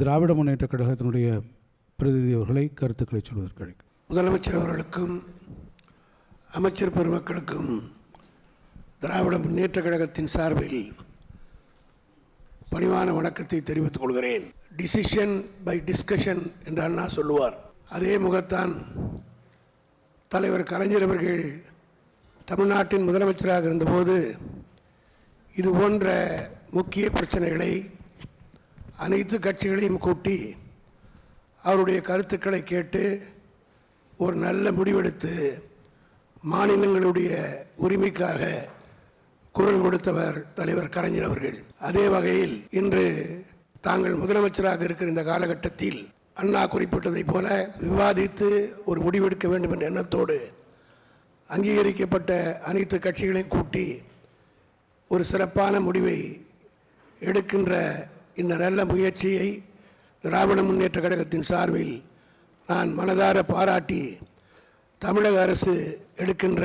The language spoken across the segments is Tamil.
திராவிட முன்னேற்ற கழகத்தினுடைய பிரதிநிதி அவர்களை கருத்துக்களை சொல்வதற்கு அழைக்கும். முதலமைச்சர் அவர்களுக்கும் அமைச்சர் பெருமக்களுக்கும் திராவிட முன்னேற்ற கழகத்தின் சார்பில் பணிவான வணக்கத்தை தெரிவித்துக் கொள்கிறேன். டிசிஷன் பை டிஸ்கஷன் என்று அண்ணா சொல்லுவார். அதே முகத்தான் தலைவர் கலைஞர் அவர்கள் தமிழ்நாட்டின் முதலமைச்சராக இருந்தபோது இது போன்ற முக்கிய பிரச்சனைகளை அனைத்து கட்சிகளையும் கூட்டி அவருடைய கருத்துக்களை கேட்டு ஒரு நல்ல முடிவெடுத்து மாநிலங்களுடைய உரிமைக்காக குரல் கொடுத்தவர் தலைவர் கலைஞர் அவர்கள். அதே வகையில் இன்று தாங்கள் முதலமைச்சராக இருக்கிற இந்த காலகட்டத்தில் அண்ணா குறிப்பிட்டதைப் போல விவாதித்து ஒரு முடிவெடுக்க வேண்டும் என்ற எண்ணத்தோடு அங்கீகரிக்கப்பட்ட அனைத்து கட்சிகளையும் கூட்டி ஒரு சிறப்பான முடிவை எடுக்கின்ற இந்த நல்ல முயற்சியை திராவிட முன்னேற்ற கழகத்தின் சார்பில் நான் மனதார பாராட்டி தமிழக அரசு எடுக்கின்ற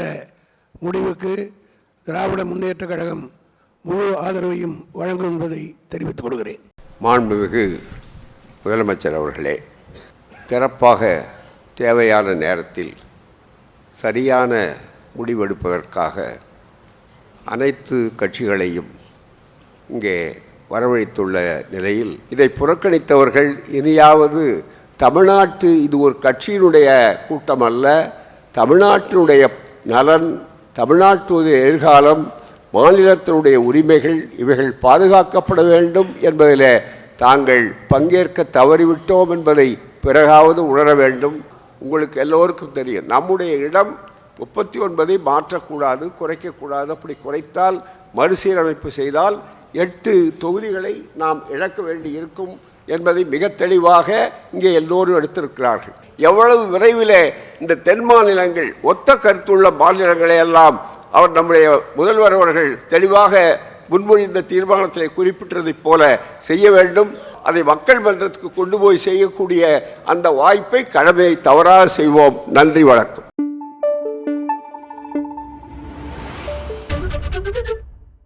முடிவுக்கு திராவிட முன்னேற்ற கழகம் முழு ஆதரவையும் வழங்கும் என்பதை தெரிவித்துக் கொள்கிறேன். மாண்புமிகு முதலமைச்சர் அவர்களே, சிறப்பாக தேவையான நேரத்தில் சரியான முடிவெடுப்பதற்காக அனைத்து கட்சிகளையும் இங்கே வரவழைத்துள்ள நிலையில் இதை புறக்கணித்தவர்கள் இனியாவது தமிழ்நாட்டு இது ஒரு கட்சியினுடைய கூட்டம் அல்ல, தமிழ்நாட்டினுடைய நலன், தமிழ்நாட்டுடைய எதிர்காலம், மாநிலத்தினுடைய உரிமைகள் இவைகள் பாதுகாக்கப்பட வேண்டும் என்பதில் தாங்கள் பங்கேற்க தவறிவிட்டோம் என்பதை பிறகாவது உணர வேண்டும். உங்களுக்கு எல்லோருக்கும் தெரியும், நம்முடைய இடம் 39 மாற்றக்கூடாது, குறைக்கக்கூடாது. அப்படி குறைத்தால் மறுசீரமைப்பு செய்தால் 8 தொகுதிகளை நாம் இழக்க வேண்டி இருக்கும் என்பதை மிக தெளிவாக இங்கே எல்லோரும் எடுத்திருக்கிறார்கள். எவ்வளவு விரைவில் இந்த தென் மாநிலங்கள் ஒத்த கருத்துள்ள மாநிலங்களை எல்லாம் அவர் நம்முடைய முதல்வர் அவர்கள் தெளிவாக முன்மொழிந்த தீர்மானத்தில் குறிப்பிட்டதைப் போல செய்ய வேண்டும். அதை மக்கள் மன்றத்துக்கு கொண்டு போய் செய்யக்கூடிய அந்த வாய்ப்பை கடமையை தவறாக செய்வோம். நன்றி, வணக்கம்.